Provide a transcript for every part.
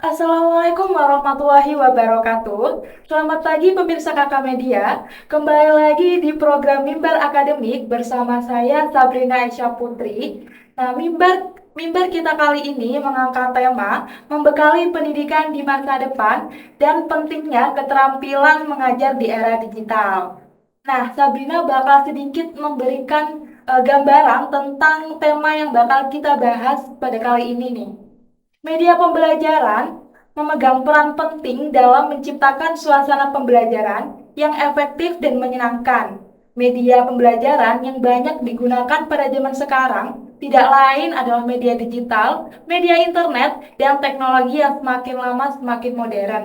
Assalamualaikum warahmatullahi wabarakatuh. Selamat pagi pemirsa Kakak Media. Kembali lagi di program Mimbar Akademik bersama saya Sabrina Aisyah Putri. Nah, mimbar kita kali ini mengangkat tema membekali pendidikan di masa depan dan pentingnya keterampilan mengajar di era digital. Nah, Sabrina bakal sedikit memberikan gambaran tentang tema yang bakal kita bahas pada kali ini nih. Media pembelajaran memegang peran penting dalam menciptakan suasana pembelajaran yang efektif dan menyenangkan. Media pembelajaran yang banyak digunakan pada zaman sekarang tidak lain adalah media digital, media internet, dan teknologi yang semakin lama semakin modern.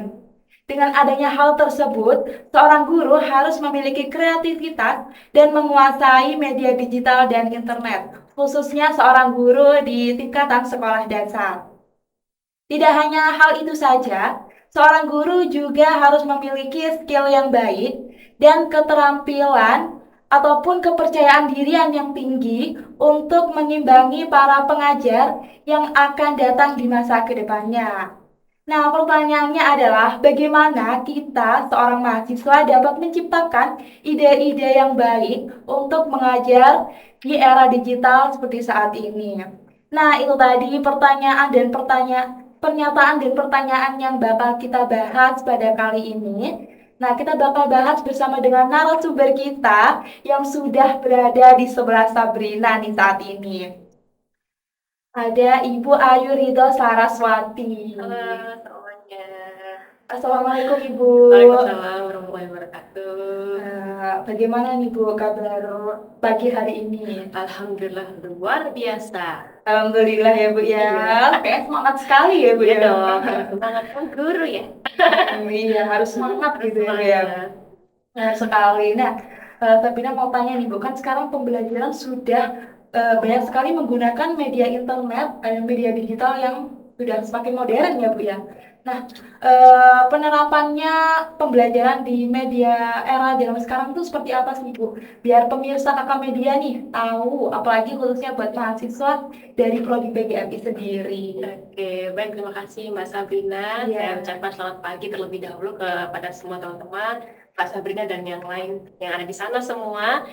Dengan adanya hal tersebut, seorang guru harus memiliki kreativitas dan menguasai media digital dan internet, khususnya seorang guru di tingkatan sekolah dasar. Tidak hanya hal itu saja, seorang guru juga harus memiliki skill yang baik dan keterampilan ataupun kepercayaan diri yang tinggi untuk mengimbangi para pengajar yang akan datang di masa kedepannya. Nah, pertanyaannya adalah bagaimana kita seorang mahasiswa dapat menciptakan ide-ide yang baik untuk mengajar di era digital seperti saat ini. Nah, itu tadi pernyataan dan pertanyaan yang bakal kita bahas pada kali ini. Nah, kita bakal bahas bersama dengan narasumber kita yang sudah berada di sebelah Sabrina nih saat ini. Ada Ibu Ayu Ridho Saraswati. Halo semuanya. Assalamualaikum Ibu. Waalaikumsalam warahmatullahi wabarakatuh. Bagaimana nih Bu kabar pagi hari ini? Alhamdulillah luar biasa. Alhamdulillah ya Bu ya. Iya. Kayak semangat sekali ya Bu Iya ya. dong, semangat kan guru ya. Iya harus semangat gitu ya Bu ya. Semangat. Benar sekali. Nah, Sabina mau tanya nih Bu, kan sekarang pembelajaran sudah banyak sekali menggunakan media internet, media digital yang sudah semakin modern ya Bu ya. Nah, penerapannya pembelajaran di media era zaman sekarang itu seperti apa sih Bu? Biar pemirsa Kakak Media nih tahu, apalagi khususnya buat mahasiswa dari Prodi PGRI sendiri. Oke, baik, terima kasih Mbak Sabrina. Iya. Saya ucapkan selamat pagi terlebih dahulu kepada semua teman-teman, Mbak Sabrina dan yang lain yang ada di sana semua.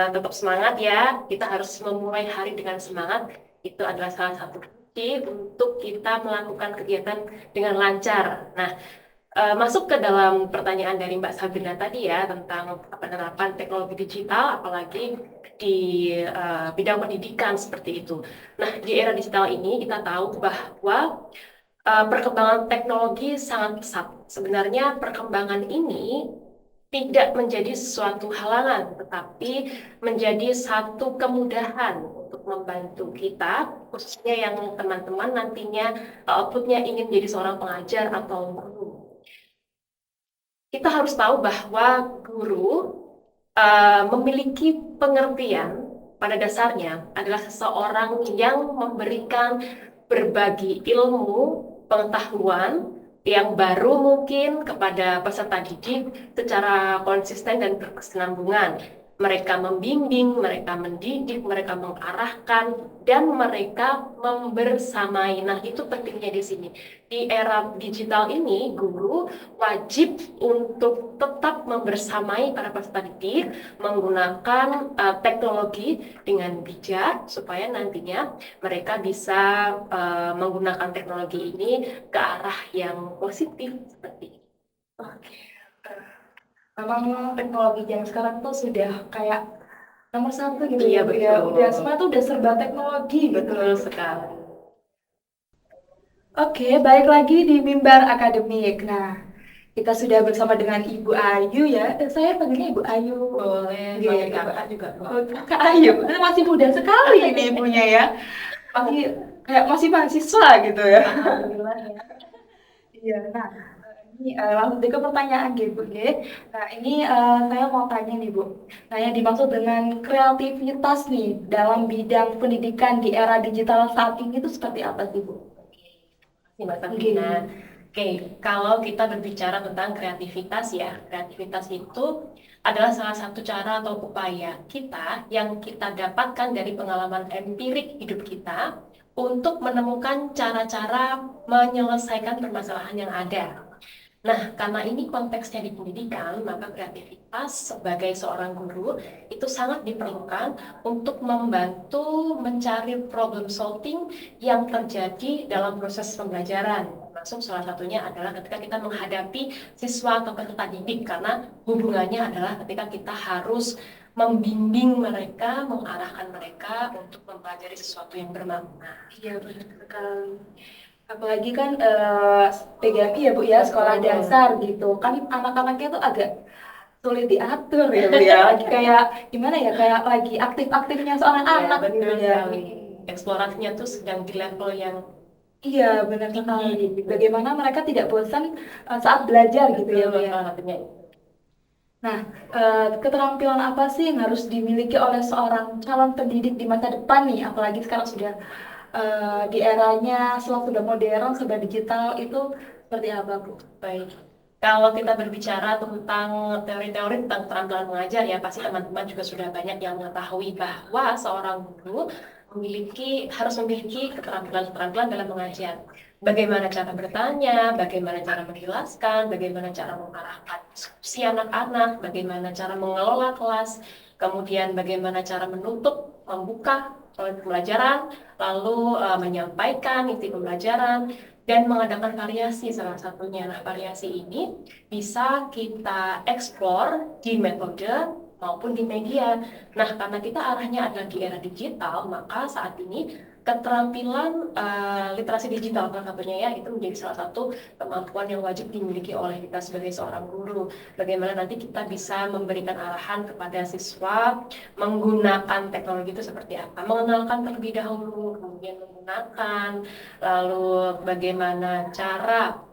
Tetap semangat ya. Kita harus memulai hari dengan semangat. Itu adalah salah satu kunci untuk kita melakukan kegiatan dengan lancar. Nah, masuk ke dalam pertanyaan dari Mbak Sabrina tadi ya tentang penerapan teknologi digital, apalagi di bidang pendidikan seperti itu. Nah, di era digital ini kita tahu bahwa perkembangan teknologi sangat pesat. Sebenarnya perkembangan ini tidak menjadi suatu halangan, tetapi menjadi satu kemudahan untuk membantu kita, khususnya yang teman-teman nantinya outputnya ingin menjadi seorang pengajar atau guru. Kita harus tahu bahwa guru memiliki pengertian pada dasarnya adalah seseorang yang memberikan berbagi ilmu, pengetahuan yang baru mungkin kepada peserta didik secara konsisten dan berkesinambungan. Mereka membimbing, mereka mendidik, mereka mengarahkan, dan mereka membersamai. Nah, itu pentingnya di sini. Di era digital ini, guru wajib untuk tetap membersamai para peserta didik, menggunakan teknologi dengan bijak supaya nantinya mereka bisa menggunakan teknologi ini ke arah yang positif seperti ini. Oke. Memang teknologi zaman sekarang tuh sudah kayak nomor satu gitu Iya, ya Bu ya. betul. Udah semua tuh udah serba teknologi gitu. Betul sekali. Oke, balik lagi di Mimbar Akademik. Nah, kita sudah bersama dengan Ibu Ayu ya. Saya panggilnya Ibu Ayu. Boleh, Iya, panggil Ibu. kakak juga. Oh, Kak Ayu. Masih muda sekali ini ibunya ya. Masih kayak masih mahasiswa gitu ya. Alhamdulillah ya. Iya, nah ini langsung ke pertanyaan gitu, ya. Nah ini saya mau tanya nih Bu. Nah yang dimaksud dengan kreativitas nih dalam bidang pendidikan di era digital saat ini itu seperti apa sih Bu? Terima kasih Mbak Sabrina. Oke, kalau kita berbicara tentang kreativitas ya, kreativitas itu adalah salah satu cara atau upaya kita yang kita dapatkan dari pengalaman empirik hidup kita untuk menemukan cara-cara menyelesaikan permasalahan yang ada. Nah, karena ini konteksnya di pendidikan, maka kreativitas sebagai seorang guru itu sangat diperlukan untuk membantu mencari problem solving yang terjadi dalam proses pembelajaran. Termasuk salah satunya adalah ketika kita menghadapi siswa atau peserta didik, karena hubungannya adalah ketika kita harus membimbing mereka, mengarahkan mereka untuk mempelajari sesuatu yang bermakna. Iya, benar sekali. Apalagi kan PGMI ya Bu ya, sekolah Betul. dasar gitu. Kan anak-anaknya tuh agak sulit diatur ya Bu ya. Lagi kayak gimana ya, kayak lagi aktif-aktifnya seorang Ya, anak gitu betul ya. sekali. Eksplorasinya tuh sedang di level yang Iya, benar sekali. tinggi. Bagaimana mereka tidak bosan saat belajar gitu ya Bu Betul, ya. salah satunya itu. Nah, keterampilan apa sih yang harus dimiliki oleh seorang calon pendidik di masa depan nih? Apalagi sekarang sudah di eranya setelah sudah modern, sudah digital itu seperti apa, Bu? Baik. Kalau kita berbicara tentang teori-teori tentang keterampilan mengajar, ya pasti teman-teman juga sudah banyak yang mengetahui bahwa seorang guru harus memiliki keterampilan-keterampilan dalam mengajar. Bagaimana cara bertanya, bagaimana cara menjelaskan, bagaimana cara mengarahkan diskusi anak-anak, bagaimana cara mengelola kelas, kemudian bagaimana cara membuka pembelajaran, lalu menyampaikan inti pembelajaran, dan mengadakan variasi salah satunya. Nah, variasi ini bisa kita eksplor di metode maupun di media. Nah, karena kita arahnya adalah di era digital, maka saat ini keterampilan literasi digital salah satunya ya, itu menjadi salah satu kemampuan yang wajib dimiliki oleh kita sebagai seorang guru. Bagaimana nanti kita bisa memberikan arahan kepada siswa menggunakan teknologi itu seperti apa. Mengenalkan terlebih dahulu, kemudian menggunakan, lalu bagaimana cara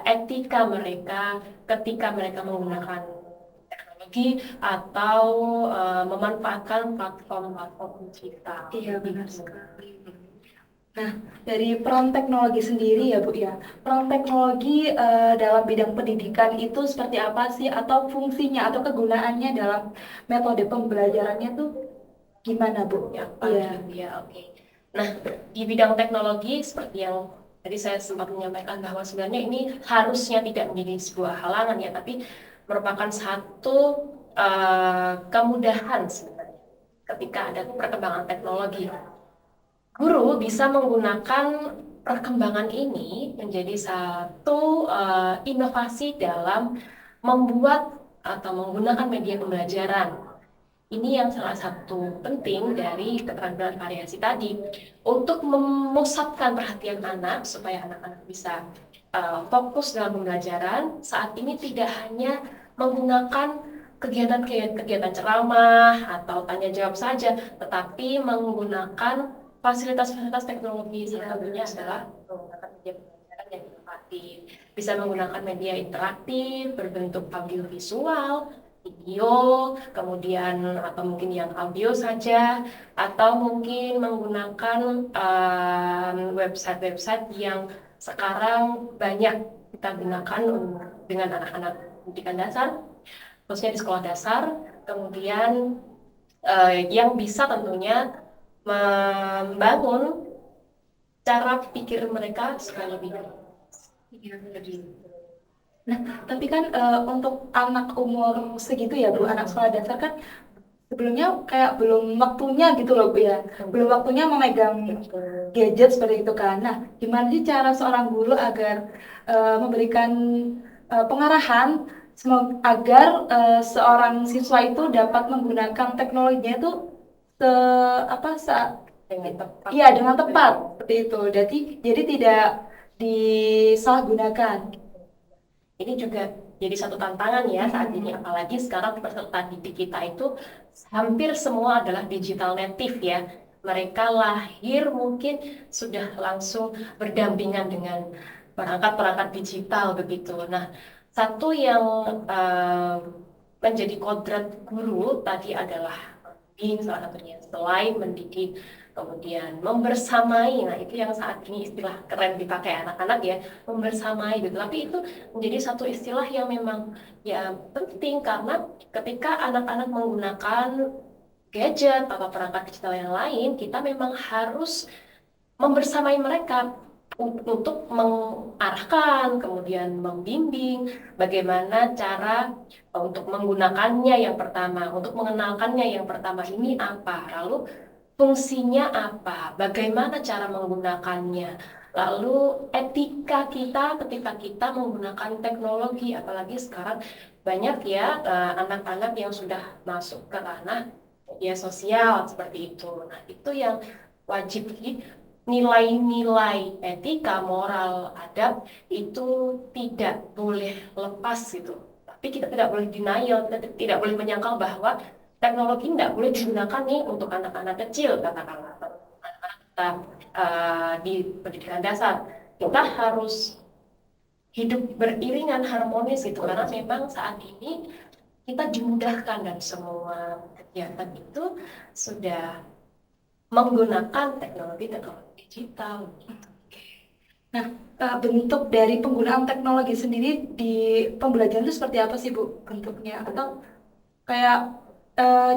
etika mereka ketika mereka menggunakan teknologi atau memanfaatkan platform-platform digital. Iya, benar sekali. Nah, dari peran teknologi sendiri ya Bu ya, peran teknologi dalam bidang pendidikan itu seperti apa sih? Atau fungsinya atau kegunaannya dalam metode pembelajarannya tuh gimana Bu? Ya, Iya. ya, oke. Nah, di bidang teknologi seperti yang tadi saya sempat menyampaikan bahwa sebenarnya ini harusnya tidak menjadi sebuah halangan ya, tapi merupakan satu kemudahan sebenarnya ketika ada perkembangan teknologi. Guru bisa menggunakan perkembangan ini menjadi satu inovasi dalam membuat atau menggunakan media pembelajaran. Ini yang salah satu penting dari keterampilan variasi tadi, untuk memusatkan perhatian anak supaya anak-anak bisa fokus dalam pembelajaran. Saat ini tidak hanya menggunakan kegiatan ceramah atau tanya jawab saja, tetapi menggunakan fasilitas-fasilitas teknologi. Salah satunya adalah menggunakan media pembelajaran yang inovatif. Bisa menggunakan media interaktif berbentuk audio visual, video, kemudian atau mungkin yang audio saja, atau mungkin menggunakan website-website yang sekarang banyak kita gunakan dengan anak-anak pendidikan dasar, khususnya di sekolah dasar, kemudian yang bisa tentunya membangun cara pikir mereka supaya lebih baik. Nah, tapi kan untuk anak umur segitu ya Bu, anak sekolah dasar kan sebelumnya kayak belum waktunya gitu loh Bu ya, belum waktunya memegang gadget seperti itu kan. Nah, gimana sih cara seorang guru agar memberikan pengarahan agar seorang siswa itu dapat menggunakan teknologinya itu se apa se Dengan tepat. iya dengan tepat seperti itu. Jadi tidak disalahgunakan. Ini juga jadi satu tantangan ya saat ini, apalagi sekarang peserta didik kita itu hampir semua adalah digital native ya. Mereka lahir mungkin sudah langsung berdampingan dengan perangkat-perangkat digital begitu. Nah, satu yang menjadi kodrat guru tadi adalah salah satunya selain mendidik, kemudian membersamai. Nah, itu yang saat ini istilah keren dipakai anak-anak ya, membersamai gitu. Tapi itu menjadi satu istilah yang memang ya penting, karena ketika anak-anak menggunakan gadget atau perangkat digital yang lain, kita memang harus membersamai mereka untuk mengarahkan, kemudian membimbing bagaimana cara untuk menggunakannya yang pertama, untuk mengenalkannya yang pertama ini apa, lalu fungsinya apa, bagaimana cara menggunakannya, lalu etika kita ketika kita menggunakan teknologi, apalagi sekarang banyak ya anak-anak yang sudah masuk ke ranah media sosial seperti itu. Nah, itu yang wajib nilai-nilai etika, moral, adab itu tidak boleh lepas gitu. Tapi kita tidak boleh denial, kita tidak boleh menyangkal bahwa teknologi tidak boleh digunakan nih untuk anak-anak kecil, katakanlah anak-anak kita di pendidikan dasar. Kita harus hidup beriringan harmonis gitu, karena memang saat ini kita dimudahkan dan semua kegiatan itu sudah menggunakan teknologi-teknologi digital. Nah, bentuk dari penggunaan teknologi sendiri di pembelajaran itu seperti apa sih, Bu? Bentuknya atau kayak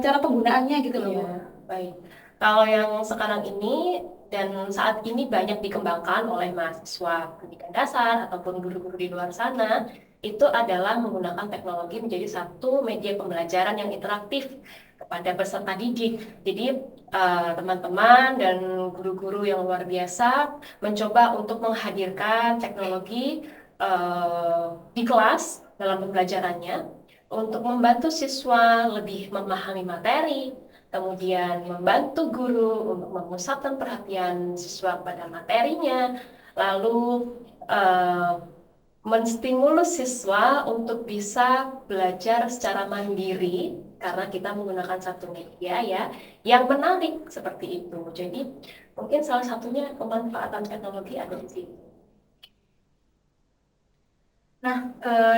cara penggunaannya gitu loh, Bu? Iya, baik. Kalau yang sekarang ini dan saat ini banyak dikembangkan oleh mahasiswa pendidikan dasar ataupun guru-guru di luar sana, itu adalah menggunakan teknologi menjadi satu media pembelajaran yang interaktif kepada peserta didik. Jadi teman-teman dan guru-guru yang luar biasa mencoba untuk menghadirkan teknologi di kelas dalam pembelajarannya untuk membantu siswa lebih memahami materi, kemudian membantu guru untuk memusatkan perhatian siswa pada materinya, lalu menstimulus siswa untuk bisa belajar secara mandiri karena kita menggunakan satu media ya yang menarik seperti itu. Jadi mungkin salah satunya pemanfaatan teknologi ada di sini. Nah,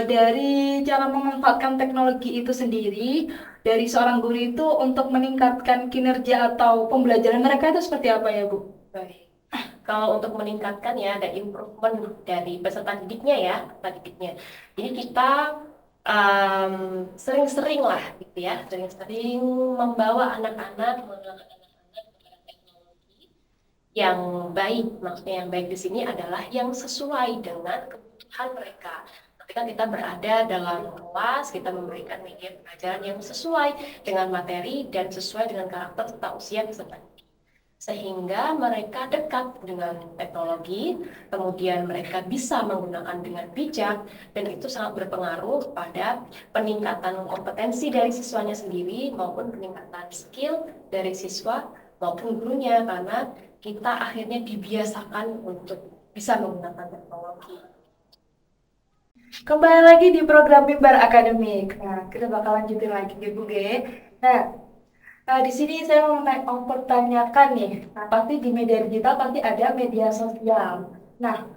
dari cara memanfaatkan teknologi itu sendiri, dari seorang guru itu untuk meningkatkan kinerja atau pembelajaran mereka itu seperti apa ya, Bu? Baik. Kalau untuk meningkatkan ya ada improvement dari peserta didiknya ya, peserta didiknya. Jadi kita sering-sering lah gitu ya, sering-sering membawa anak-anak, mengenalkan anak-anak kepada teknologi yang baik. Maksudnya yang baik di sini adalah yang sesuai dengan kebutuhan mereka. Ketika kita berada dalam kelas, kita memberikan media pelajaran yang sesuai dengan materi dan sesuai dengan karakter serta usia peserta didik sehingga mereka dekat dengan teknologi, kemudian mereka bisa menggunakan dengan bijak, dan itu sangat berpengaruh pada peningkatan kompetensi dari siswanya sendiri maupun peningkatan skill dari siswa maupun gurunya, karena kita akhirnya dibiasakan untuk bisa menggunakan teknologi. Kembali lagi di program Mimbar Akademik. Nah, kita bakal lanjutin lagi di Bu Ge. Nah, di sini saya mau pertanyakan nih. Nah, pasti di media digital pasti ada media sosial. Nah,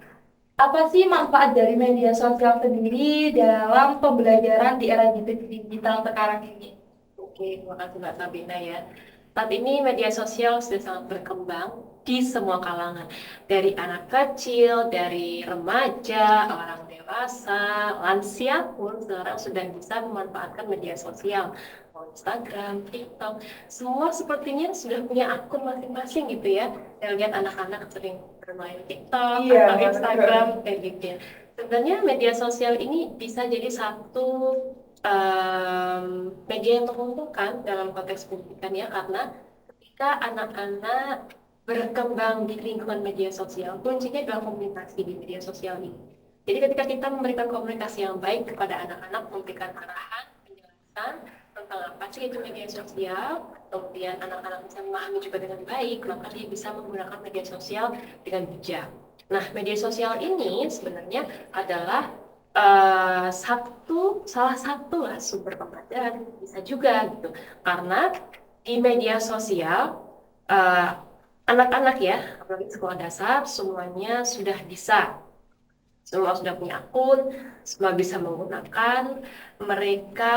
apa sih manfaat dari media sosial sendiri dalam pembelajaran di era digital sekarang ini? Oke, terima kasih Mbak Sabina ya. Saat ini media sosial sudah sangat berkembang di semua kalangan. Dari anak kecil, dari remaja, orang dewasa, lansia pun sekarang sudah bisa memanfaatkan media sosial. Mau Instagram, TikTok, semua sepertinya sudah punya akun masing-masing gitu ya. Saya lihat anak-anak sering bermain TikTok Iya, atau betul. Instagram kayak gitu ya. Sebenarnya media sosial ini bisa jadi satu media yang menguntungkan dalam konteks pendidikan ya, karena ketika anak-anak berkembang di lingkungan media sosial, kuncinya adalah komunikasi di media sosial ini. Jadi ketika kita memberikan komunikasi yang baik kepada anak-anak, memberikan arahan, penjelasan tentang apa sih itu media sosial, kemudian anak-anak bisa memahami juga dengan baik, maka dia bisa menggunakan media sosial dengan bijak. Nah, media sosial ini sebenarnya adalah salah satu lah sumber pembelajaran bisa juga gitu, karena di media sosial eh, anak-anak ya, apalagi sekolah dasar, semuanya sudah bisa, semua sudah punya akun, semua bisa menggunakan, mereka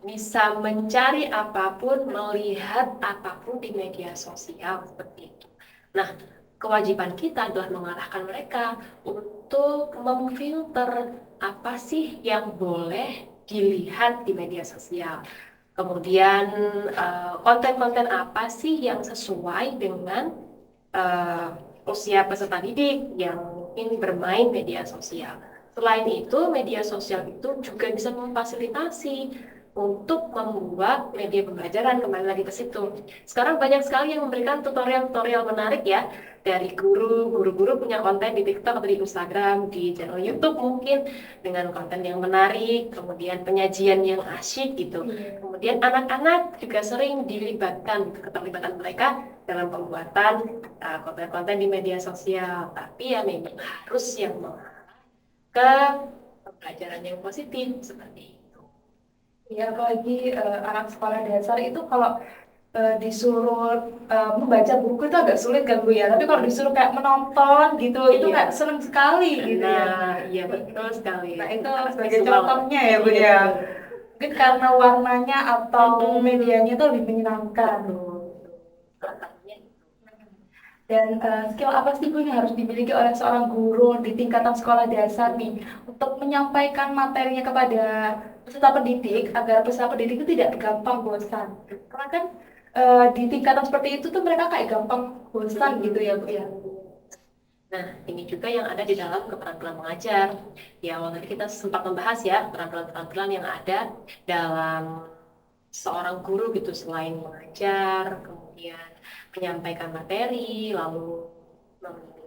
bisa mencari apapun, melihat apapun di media sosial seperti itu. Nah, kewajiban kita adalah mengarahkan mereka untuk memfilter apa sih yang boleh dilihat di media sosial. Kemudian konten-konten apa sih yang sesuai dengan usia peserta didik yang mungkin bermain media sosial. Selain itu, media sosial itu juga bisa memfasilitasi untuk membuat media pembelajaran, kembali lagi ke situ. Sekarang banyak sekali yang memberikan tutorial-tutorial menarik ya, dari guru-guru punya konten di TikTok atau di Instagram, di channel YouTube mungkin dengan konten yang menarik, kemudian penyajian yang asyik gitu. Kemudian anak-anak juga sering dilibatkan, keterlibatan mereka dalam pembuatan konten-konten di media sosial. Tapi ya memang harus yang mengarah ke pembelajaran yang positif seperti itu. Ya, apalagi anak sekolah dasar itu kalau disuruh membaca buku itu agak sulit kan Bu ya. Tapi kalau disuruh kayak menonton gitu, itu Iya. kayak seneng sekali gitu ya. Nah, iya betul sekali. Nah, itu Sangat sebagai visual. contohnya ya Bu Iya, ya. betul. Mungkin karena warnanya atau medianya itu lebih menyenangkan. Betul. Salah satunya itu. Dan skill apa sih Bu yang harus dimiliki oleh seorang guru di tingkatan sekolah dasar nih untuk menyampaikan materinya kepada peserta pendidik agar peserta pendidik itu tidak gampang bosan. Karena kan di tingkatan seperti itu tuh mereka kayak gampang bosan gitu ya Bu ya. Nah, ini juga yang ada di dalam keterampilan mengajar. Ya, awal tadi kita sempat membahas ya keterampilan-keterampilan yang ada dalam seorang guru gitu, selain mengajar, kemudian menyampaikan materi, lalu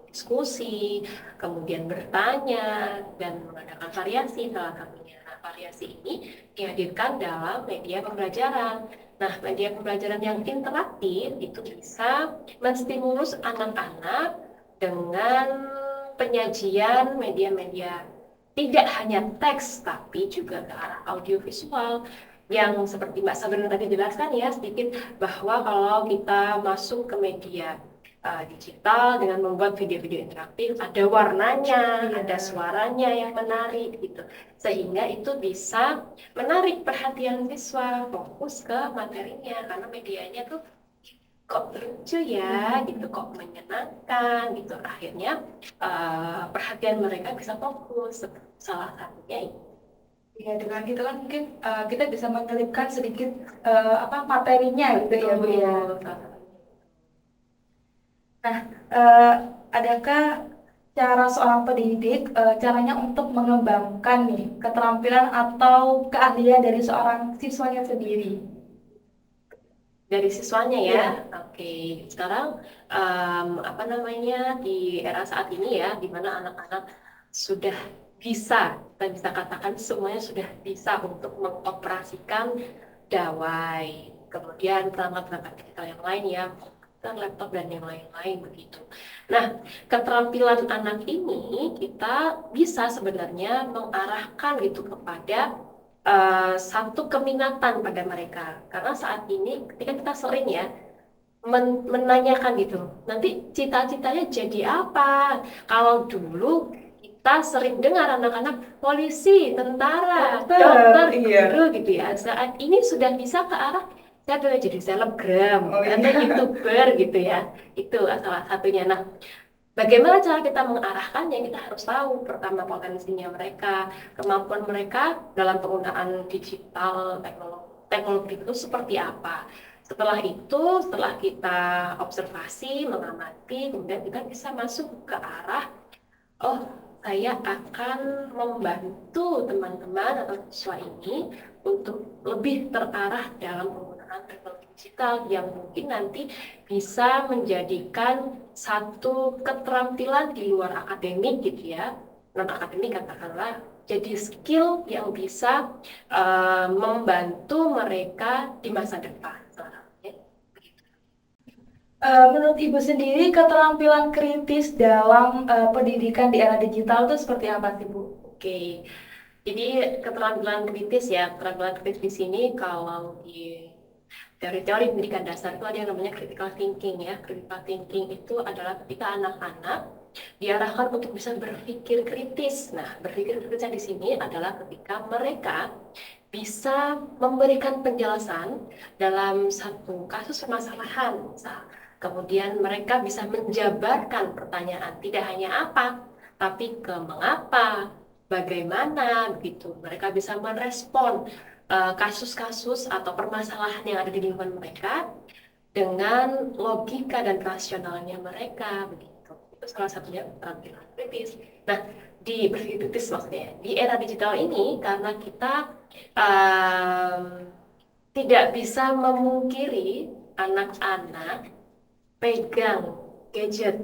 diskusi, kemudian bertanya, dan mengadakan variasi. Salah satunya variasi ini dihadirkan dalam media pembelajaran. Nah, media pembelajaran yang interaktif itu bisa menstimulus anak-anak dengan penyajian media-media tidak hanya teks, tapi juga ke arah audiovisual yang seperti Mbak Sabrina tadi jelaskan ya sedikit, bahwa kalau kita masuk ke media digital dengan membuat video-video interaktif, ada warnanya, ada suaranya yang menarik gitu, sehingga itu bisa menarik perhatian siswa fokus ke materinya karena medianya tuh kok lucu ya gitu, kok menyenangkan gitu, akhirnya perhatian mereka bisa fokus. Salah satunya itu. Ya, dengan gitu kan mungkin kita bisa menyelipkan sedikit materinya gitu ya Bu ya. Nah, adakah cara seorang pendidik caranya untuk mengembangkan nih keterampilan atau keahlian dari seorang siswanya sendiri? Dari siswanya ya. Iya. Oke, sekarang apa namanya, di era saat ini ya, di mana anak-anak sudah bisa, kita bisa katakan semuanya sudah bisa untuk mengoperasikan gawai, kemudian perangkat-perangkat digital yang lain ya, komputer, laptop dan yang lain-lain begitu. Nah, keterampilan anak ini kita bisa sebenarnya mengarahkan gitu kepada satu keminatan pada mereka, karena saat ini ketika kita sering ya menanyakan gitu, nanti cita-citanya jadi apa. Kalau dulu kita sering dengar anak-anak polisi, tentara, dokter, iya. guru gitu ya, saat ini sudah bisa ke arah saya pengen jadi selebgram iya. atau youtuber gitu ya, itu salah satunya. Nah, bagaimana cara kita mengarahkannya? Kita harus tahu pertama potensinya mereka, kemampuan mereka dalam penggunaan digital, teknologi itu seperti apa. Setelah itu, setelah kita observasi, mengamati, kemudian kita bisa masuk ke arah, oh, saya akan membantu teman-teman atau siswa ini untuk lebih terarah dalam penggunaan teknologi digital yang mungkin nanti bisa menjadikan satu keterampilan di luar akademik gitu ya, non akademik katakanlah, jadi skill yang bisa membantu mereka di masa depan. Menurut Ibu sendiri keterampilan kritis dalam pendidikan di era digital itu seperti apa sih Bu? Oke, jadi keterampilan kritis ya, keterampilan kritis di sini kalau di teori-teori pendidikan dasar itu ada yang namanya critical thinking ya. Critical thinking itu adalah ketika anak-anak diarahkan untuk bisa berpikir kritis. Nah, berpikir kritisnya di sini adalah ketika mereka bisa memberikan penjelasan dalam satu kasus permasalahan. Kemudian mereka bisa menjabarkan pertanyaan, tidak hanya apa, tapi ke mengapa, bagaimana, begitu. Mereka bisa merespon kasus-kasus atau permasalahan yang ada di lingkungan mereka dengan logika dan rasionalnya mereka, begitu. Itu salah satunya keterampilan kritis. Nah, di berpikir kritis maksudnya di era digital ini karena kita um, tidak bisa memungkiri anak-anak pegang gadget,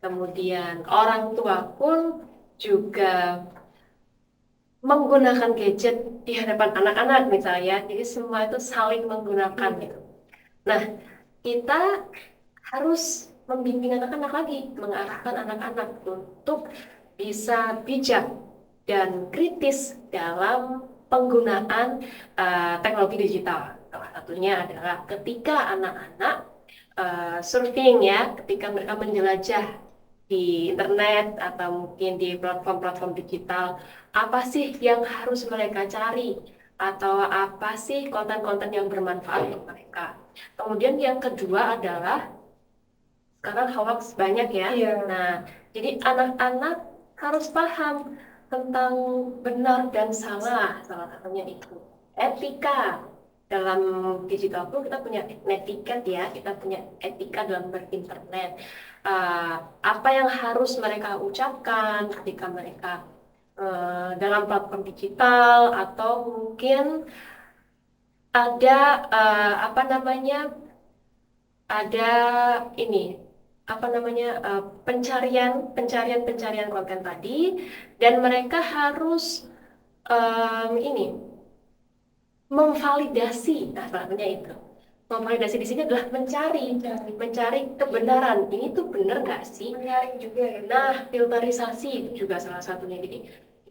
kemudian orang tua pun juga menggunakan gadget di hadapan anak-anak misalnya, jadi semua itu saling menggunakan gitu. Nah, kita harus membimbing anak-anak lagi, mengarahkan anak-anak untuk bisa bijak dan kritis dalam penggunaan teknologi digital. Salah satunya adalah ketika anak-anak surfing ya, ketika mereka menjelajah di internet atau mungkin di platform-platform digital, apa sih yang harus mereka cari? Atau apa sih konten-konten yang bermanfaat untuk mereka? Kemudian yang kedua adalah sekarang hoax banyak ya. Iya. Nah, jadi anak-anak harus paham tentang benar dan salah, salah satunya itu. Etika dalam digital pun kita punya netiquette ya, kita punya etika dalam berinternet. Apa yang harus mereka ucapkan ketika mereka dalam platform digital atau mungkin ada apa namanya ada ini apa namanya pencarian konten tadi dan mereka harus ini memvalidasi, nah satunya itu memvalidasi di sini adalah mencari kebenaran, ini tuh benar nggak sih, Menyaring juga ya. nah filterisasi itu juga salah satunya. Jadi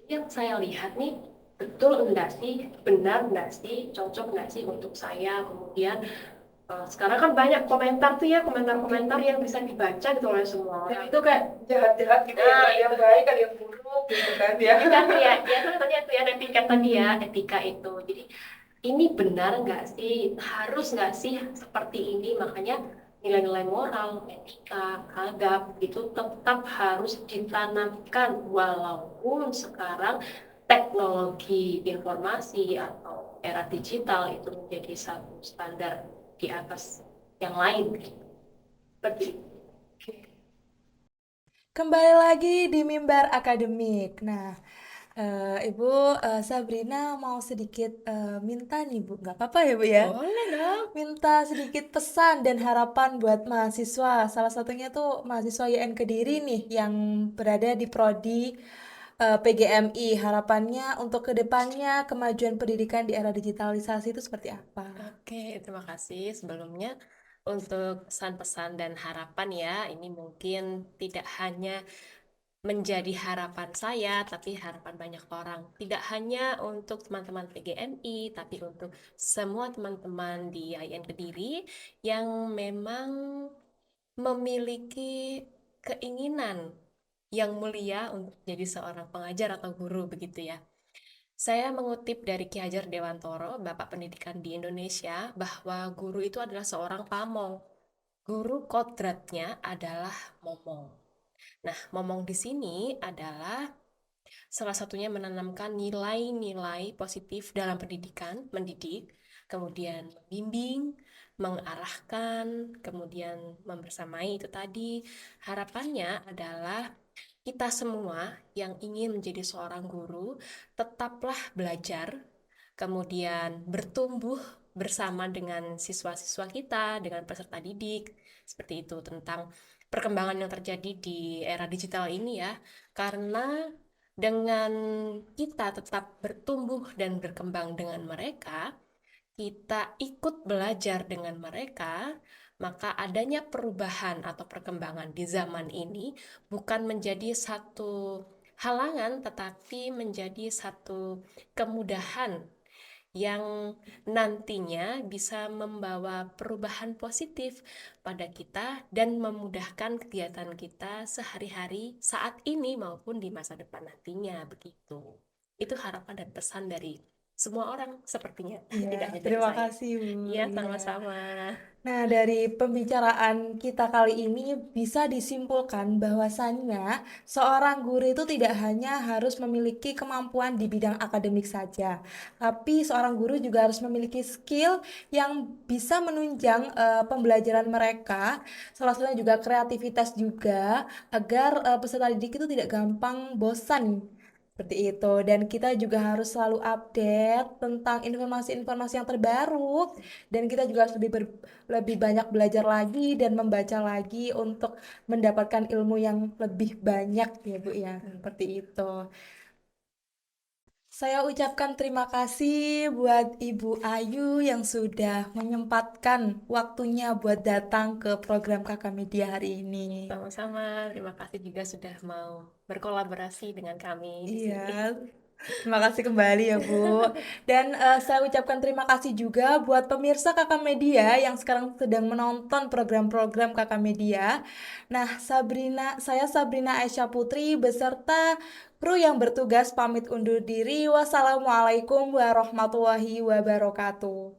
yang saya lihat nih betul enggak sih, benar enggak sih, cocok enggak sih untuk saya. Kemudian sekarang kan banyak komentar tuh ya, komentar-komentar yang bisa dibaca gitu oleh semua Dan orang. itu kan jahat-jahat gitu ya, Nah, ada yang baik, ada yang buruk gitu kan ya. Itu kan ya, ya kan tadi itu ya netiquette tadi ya, etika itu. Jadi ini benar nggak sih, harus nggak sih seperti ini? Makanya nilai-nilai moral, etika, adab itu tetap harus ditanamkan walaupun sekarang teknologi informasi atau era digital itu menjadi satu standar di atas yang lain. Seperti itu. Kembali lagi di Mimbar Akademik. Nah, Ibu Sabrina mau sedikit minta nih Bu, nggak apa-apa ya Bu ya? Boleh dong. Minta sedikit pesan dan harapan buat mahasiswa. Salah satunya tuh mahasiswa YN Kediri nih yang berada di prodi PGMI. Harapannya untuk kedepannya kemajuan pendidikan di era digitalisasi itu seperti apa? Oke, terima kasih sebelumnya untuk pesan-pesan dan harapan ya. Ini mungkin tidak hanya menjadi harapan saya, tapi harapan banyak orang. Tidak hanya untuk teman-teman PGMI, tapi untuk semua teman-teman di IN Kediri yang memang memiliki keinginan yang mulia untuk jadi seorang pengajar atau guru begitu ya. Saya mengutip dari Ki Hajar Dewantoro, Bapak Pendidikan di Indonesia, bahwa guru itu adalah seorang pamong. Guru kodratnya adalah momong. Nah, momong di sini adalah salah satunya menanamkan nilai-nilai positif dalam pendidikan, mendidik, kemudian membimbing, mengarahkan, kemudian membersamai itu tadi. Harapannya adalah kita semua yang ingin menjadi seorang guru tetaplah belajar, kemudian bertumbuh bersama dengan siswa-siswa kita, dengan peserta didik, seperti itu tentang perkembangan yang terjadi di era digital ini ya. Karena dengan kita tetap bertumbuh dan berkembang dengan mereka, kita ikut belajar dengan mereka, maka adanya perubahan atau perkembangan di zaman ini bukan menjadi satu halangan, tetapi menjadi satu kemudahan yang nantinya bisa membawa perubahan positif pada kita dan memudahkan kegiatan kita sehari-hari saat ini maupun di masa depan nantinya begitu. Itu harapan dan pesan dari semua orang sepertinya, Iya, tidak hanya dari terima saya. kasih Bu. Iya, Iya. sama-sama. Nah, dari pembicaraan kita kali ini bisa disimpulkan bahwasannya seorang guru itu tidak hanya harus memiliki kemampuan di bidang akademik saja, tapi seorang guru juga harus memiliki skill yang bisa menunjang pembelajaran mereka. Salah satunya juga kreativitas juga agar peserta didik itu tidak gampang bosan. Seperti itu, dan kita juga harus selalu update tentang informasi-informasi yang terbaru, dan kita juga harus lebih banyak belajar lagi dan membaca lagi untuk mendapatkan ilmu yang lebih banyak ya Bu ya, seperti itu. Saya ucapkan terima kasih buat Ibu Ayu yang sudah menyempatkan waktunya buat datang ke program Kakak Media hari ini. Sama-sama. Terima kasih juga sudah mau berkolaborasi dengan kami di Iya, sini. terima kasih kembali ya Bu. Dan saya ucapkan terima kasih juga buat pemirsa Kakak Media yang sekarang sedang menonton program-program Kakak Media. Nah, saya Sabrina Aisyah Putri beserta kru yang bertugas pamit undur diri. Wassalamualaikum warahmatullahi wabarakatuh.